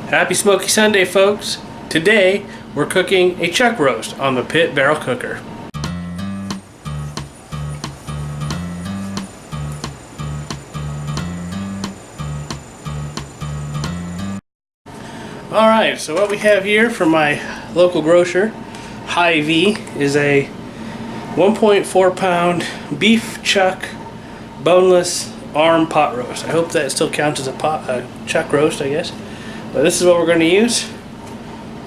Happy Smoky Sunday, folks. Today we're cooking a chuck roast on the pit barrel cooker. Alright, so what we have here from my local grocer, Hy-Vee, is a 1.4 pound beef chuck boneless arm pot roast. I hope that still counts as a chuck roast, I guess. But this is what we're going to use.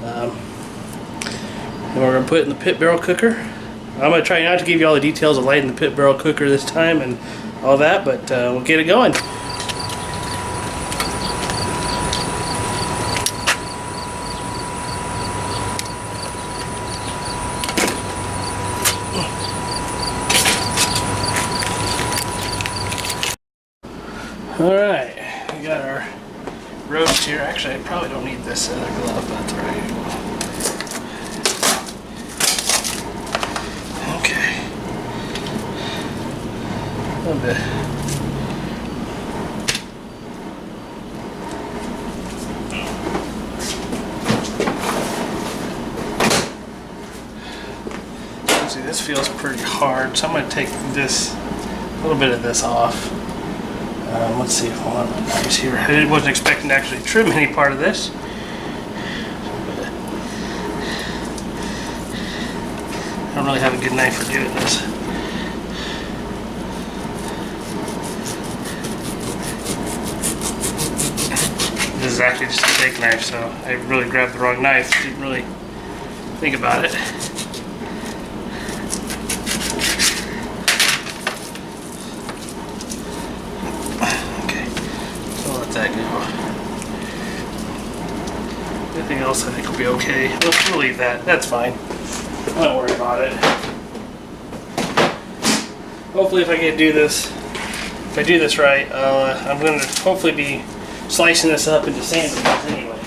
And we're going to put it in the pit barrel cooker. I'm going to try not to give you all the details of lighting the pit barrel cooker this time and all that, but we'll get it going. Alright, we got our roast here. Actually, I probably don't need this other glove, but that's alright. Okay. A little bit. See, this feels pretty hard, so I'm going to take this, a little bit of this off. Let's see if one of my knives here. I wasn't expecting to actually trim any part of this. I don't really have a good knife for doing this. This is actually just a steak knife, so I really grabbed the wrong knife. Didn't really think about it. That go. Anything else I think will be okay. We'll leave that. That's fine. Don't worry about it. Hopefully if I do this right, I'm going to hopefully be slicing this up into sandwiches anyway.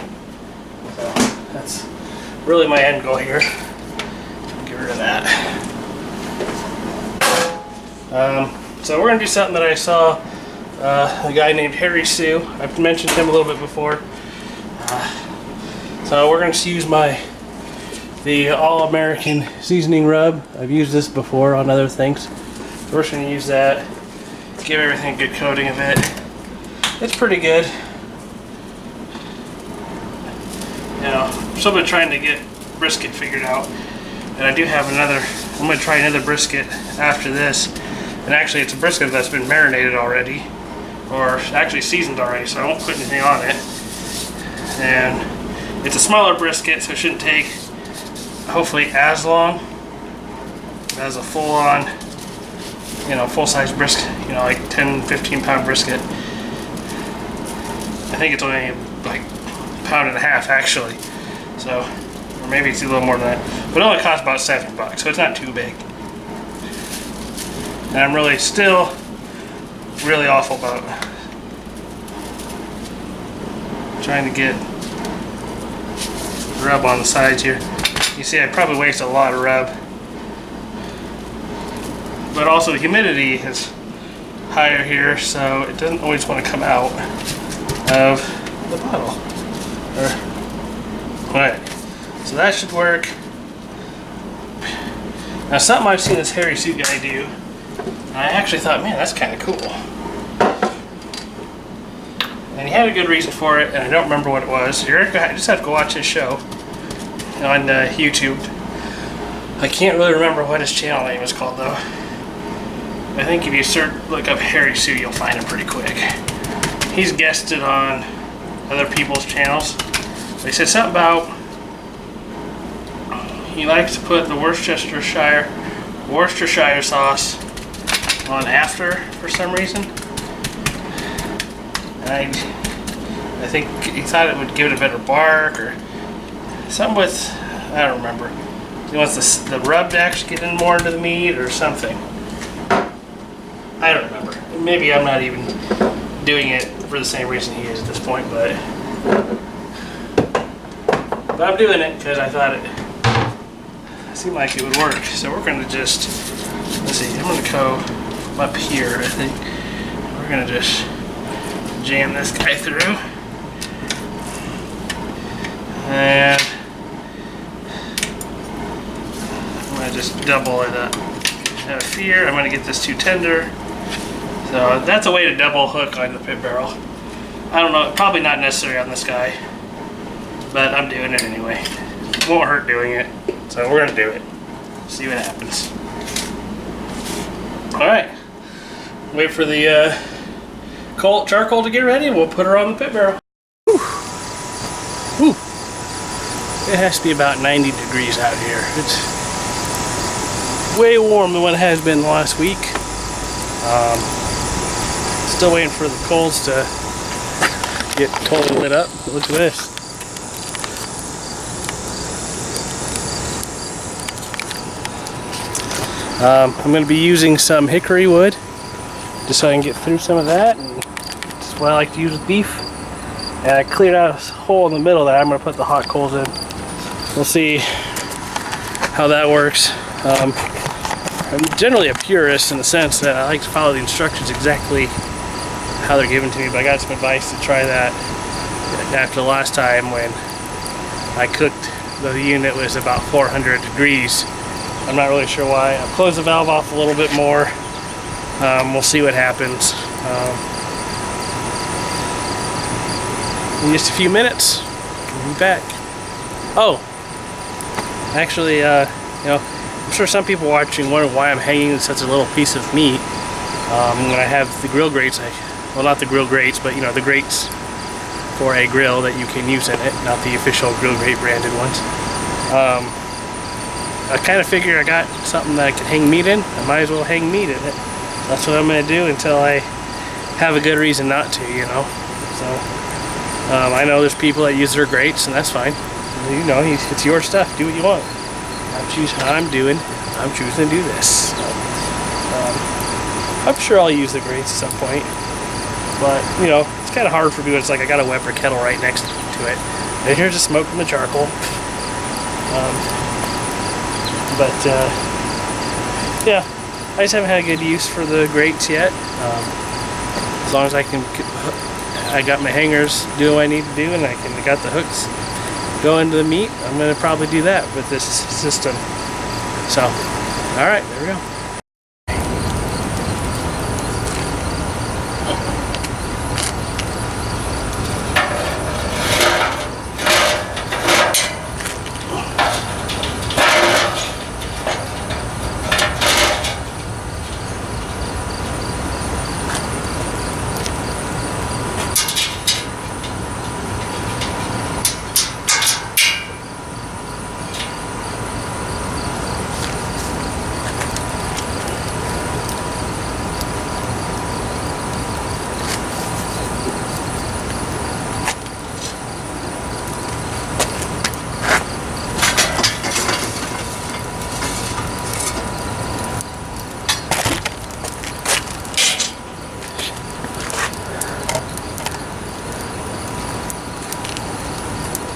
So that's really my end goal here. Get rid of that. So we're going to do something that I saw a guy named Harry Sue. I've mentioned him a little bit before. So we're going to use the All-American seasoning rub. I've used this before on other things. So we're just going to use that. Give everything a good coating of it. It's pretty good. You know, I'm still been trying to get brisket figured out. And I do have I'm going to try another brisket after this. And actually it's a brisket that's been marinated already. Or actually seasoned already, so I won't put anything on it. And it's a smaller brisket, so it shouldn't take, hopefully, as long as a full-on, full-size brisket, like 10-15 pound brisket. I think it's only like a pound and a half actually, so, or maybe it's a little more than that. But it only costs about $7, so it's not too big. And I'm really awful about trying to get rub on the sides here. You see I probably waste a lot of rub, but also the humidity is higher here, so it doesn't always want to come out of the bottle. Alright, so that should work. Now something I've seen this Harry Sue guy do, I actually thought, man, that's kind of cool. And he had a good reason for it, and I don't remember what it was. You just have to go watch his show on YouTube. I can't really remember what his channel name is called, though. I think if you look up Harry Sue, you'll find him pretty quick. He's guested on other people's channels. They said something about he likes to put the Worcestershire sauce on after for some reason. And I think he thought it would give it a better bark or something with, I don't remember. He wants the rub to actually get in more into the meat or something. I don't remember. Maybe I'm not even doing it for the same reason he is at this point, but I'm doing it because I thought it seemed like it would work. So we're going to just, let's see, I'm going to go up here, I think. We're going to just jam this guy through. just double it up. Out of fear, I'm gonna get this too tender. So that's a way to double hook on the pit barrel. I don't know, probably not necessary on this guy, but I'm doing it anyway. Won't hurt doing it, so we're gonna do it. See what happens. All right, wait for the charcoal to get ready, and we'll put her on the pit barrel. Whew. Whew. It has to be about 90 degrees out here. It's way warm than what it has been last week. Still waiting for the coals to get totally lit up. Look at this. I'm going to be using some hickory wood just so I can get through some of that. And that's what I like to use with beef. And I cleared out a hole in the middle that I'm going to put the hot coals in. We'll see how that works. I'm generally a purist in the sense that I like to follow the instructions exactly how they're given to me, but I got some advice to try that after the last time when I cooked. The unit was about 400 degrees. I'm not really sure why. I've closed the valve off a little bit more. We'll see what happens. In just a few minutes, we'll be back. Oh, actually, you know, I'm sure some people watching wonder why I'm hanging such a little piece of meat when I have the grill grates. Well, not the grill grates, but you know, the grates for a grill that you can use in it, not the official grill grate branded ones. I kind of figure I got something that I can hang meat in. I might as well hang meat in it. That's what I'm going to do until I have a good reason not to, you know. So I know there's people that use their grates, and that's fine. You know, it's your stuff. Do what you want. I'm choosing to do this. So, I'm sure I'll use the grates at some point. But, you know, it's kind of hard for me. It's like I got a Weber kettle right next to it. And here's the smoke from the charcoal. Yeah, I just haven't had a good use for the grates yet. As long as I got my hangers doing what I need to do, and I got the hooks going to the meat, I'm going to probably do that with this system. So, all right, there we go.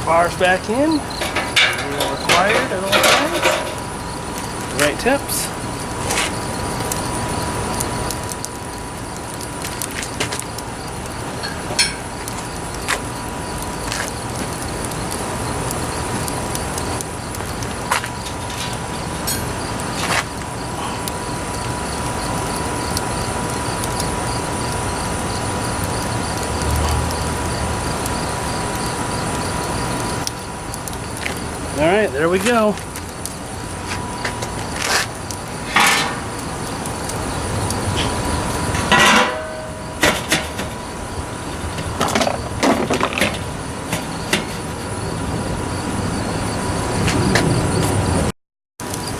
Bars back in, required at all times. Right tips. All right, there we go.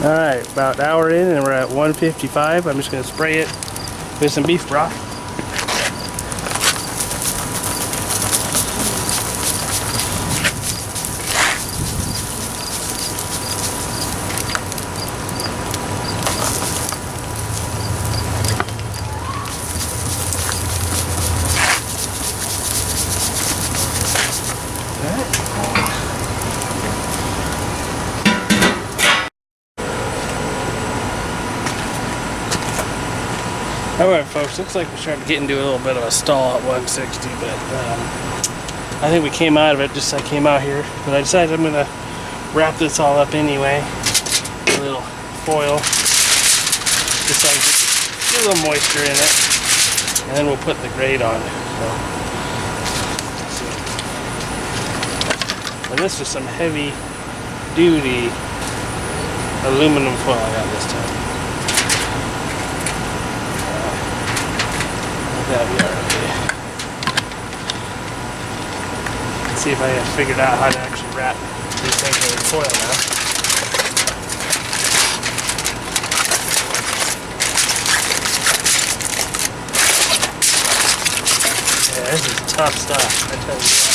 All right, about an hour in and we're at 155. I'm just gonna spray it with some beef broth. Alright folks, looks like we're starting to get into a little bit of a stall at 160, but I think we came out of it just as I came out here. But I decided I'm going to wrap this all up anyway. A little foil, just so I can get a little moisture in it, and then we'll put the grate on. So, let's see. And this is some heavy duty aluminum foil I got this time. That'll be alright. Let's see if I have figured out how to actually wrap these things in foil now. Yeah, this is tough stuff, I tell you what.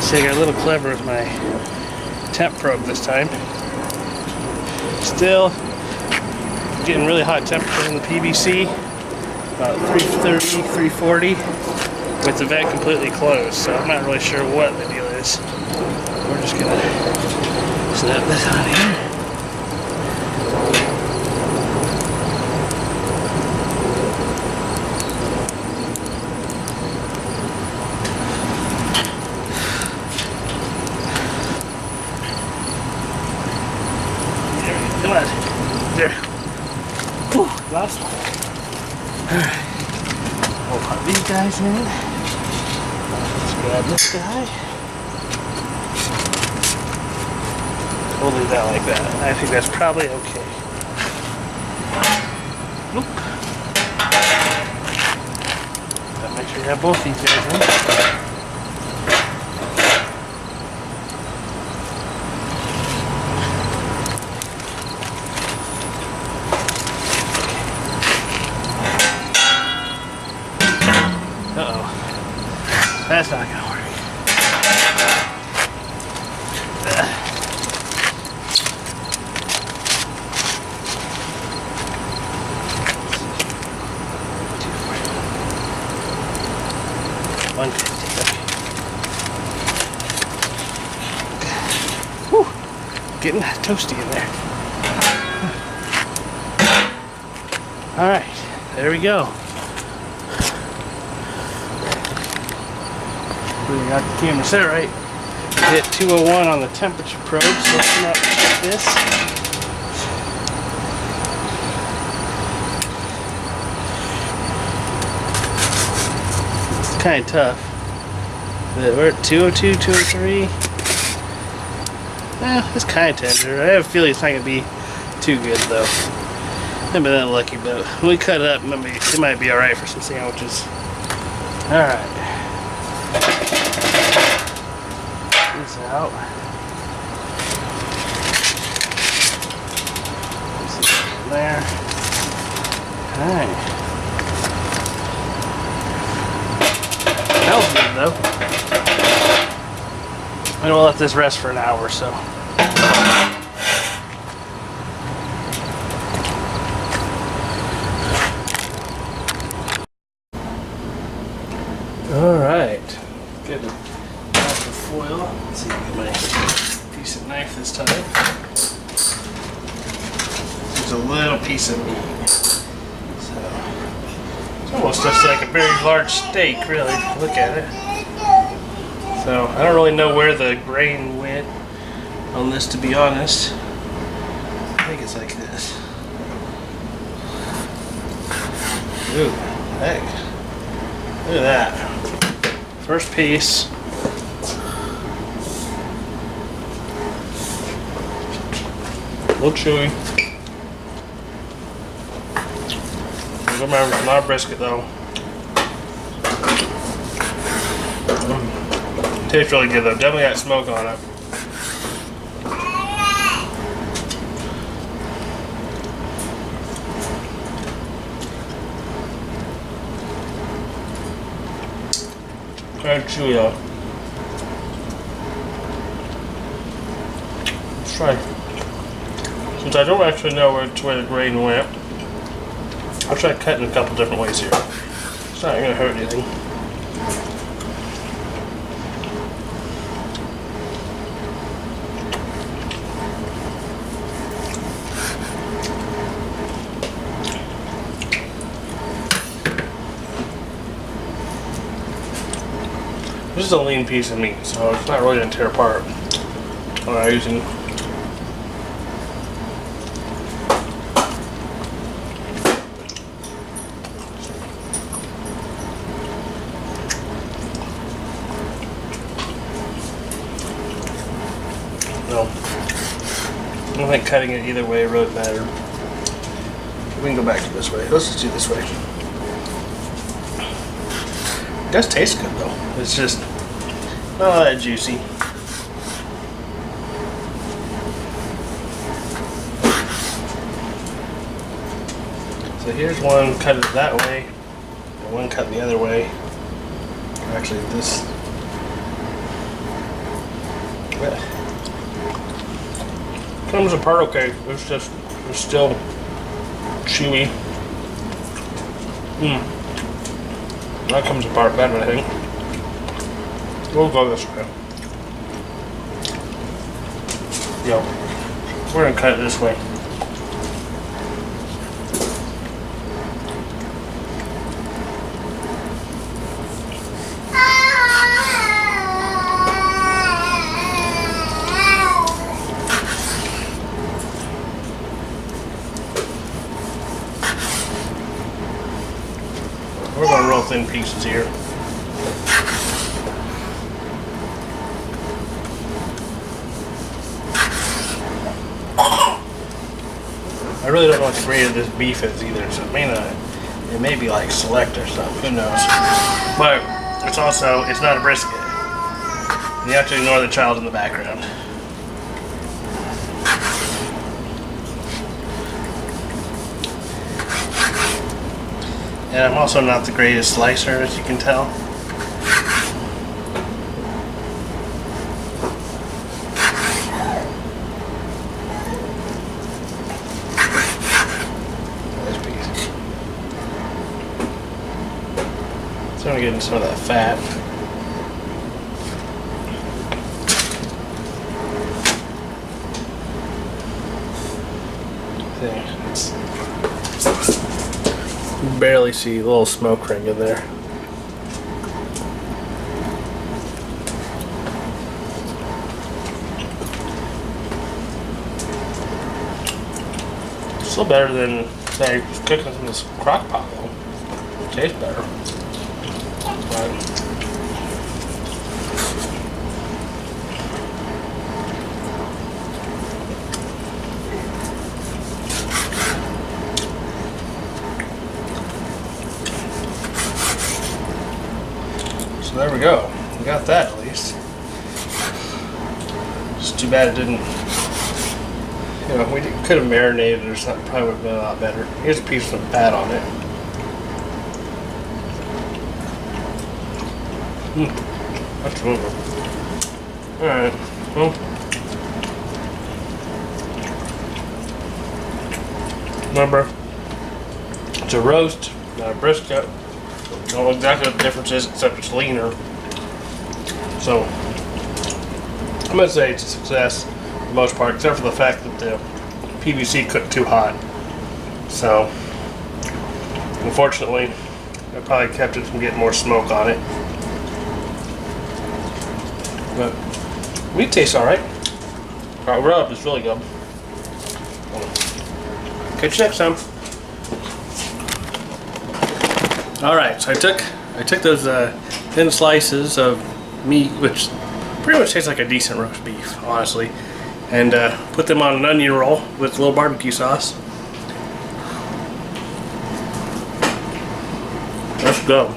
See, I got a little clever with my temp probe this time. Still getting really hot temperatures in the PBC, about 330, 340, with the vent completely closed. So I'm not really sure what the deal is. We're just gonna snap this on here. Come on. There. Whew, last one. Alright. We'll pop these guys in. Let's grab this guy. We'll leave that like that. I think that's probably okay. Nope. Gotta make sure you have both these guys in. That's not gonna work. Whew, getting toasty in there. All right, there we go. We got the camera set right. Hit 201 on the temperature probe, so let's come out and check this. It's kind of tough. We're at 202, 203. It's kind of tender. I have a feeling it's not going to be too good though. I've been that lucky, but when we cut it up, it might be alright for some sandwiches. Alright. This out. There. Alright. Smells good though. And we'll let this rest for an hour or so. Alright. Good. Got the foil. Let's see if I get my decent knife this time. There's a little piece of meat. So it's almost just like a very large steak, really. Look at it. So I don't really know where the grain went on this, to be honest. I think it's like this. Ooh, heck. Look at that. First piece. A little chewy. Remember, it's not a brisket though. Tastes really good though. Definitely got smoke on it. Very chewy though. Let's try. Since I don't actually know which way the grain went, I'll try cutting a couple different ways here. It's not gonna hurt anything. This is a lean piece of meat, so it's not really going to tear apart when I'm using. No, I don't think cutting it either way really mattered. We can go back to this way. Let's just do this way. It does taste good though. It's just not all that juicy. So here's one cut it that way, and one cut the other way. Actually, this comes apart okay. It's still chewy. That comes apart better, I think. We'll go this way. Yo, we're gonna cut it this way. We're going to roll thin pieces here. I really don't know what the grade of this beef is either, so it may be like select or something, who knows. But it's not a brisket. You have to ignore the child in the background. And I'm also not the greatest slicer, as you can tell. Nice piece. So I'm getting some of that fat. Barely see a little smoke ring in there. Still better than, say, cooking in this crock pot though. Tastes better. But so there we go. We got that at least. Just too bad it didn't. You know, we could have marinated or something. Probably would have been a lot better. Here's a piece of fat on it. That's really good. Alright. Well, remember, it's a roast, not a brisket. Don't know exactly what the difference is, except it's leaner. So, I'm going to say it's a success for the most part, except for the fact that the PBC cooked too hot. So, unfortunately, I probably kept it from getting more smoke on it. But, meat tastes alright. Our rub is really good. Catch you next time. Alright, so I took those thin slices of meat, which pretty much tastes like a decent roast beef, honestly, and put them on an onion roll with a little barbecue sauce. Let's go.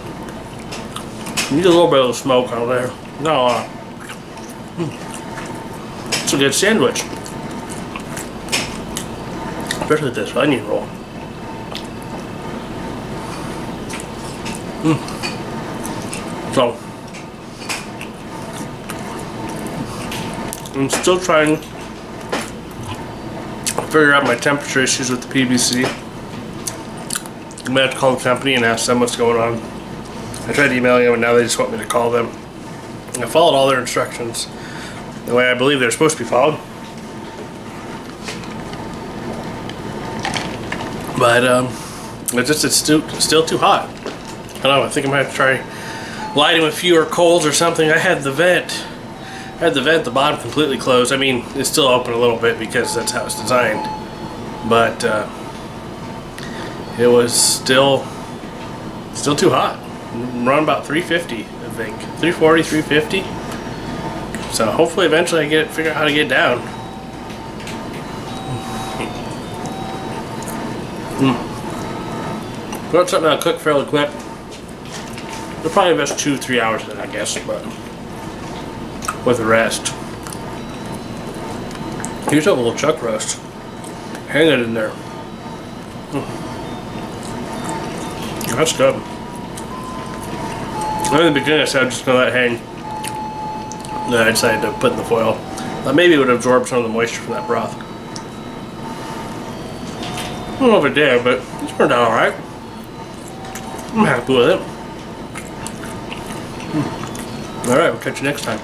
Need a little bit of the smoke out there. Not a lot. It's a good sandwich. Especially this onion roll. So, I'm still trying to figure out my temperature issues with the PBC. I'm gonna have to call the company and ask them what's going on. I tried emailing them and now they just want me to call them. I followed all their instructions the way I believe they're supposed to be followed. But it's still too hot. I don't know, I think I'm gonna have to try lighting with fewer coals or something. I had the vent at the bottom completely closed. I mean, it's still open a little bit because that's how it's designed. But it was still too hot. Run about 350, I think. 340, 350. So hopefully eventually I figure out how to get down. Want something that'll cook fairly quick. It'll probably invest 2-3 hours in it, I guess, but with the rest. Here's a little chuck roast. Hang it in there. That's good. In the beginning I said I'm just gonna let it hang. Then I decided to put in the foil. Thought maybe it would absorb some of the moisture from that broth. I don't know if it did, but it turned out alright. I'm happy with it. Alright, we'll catch you next time.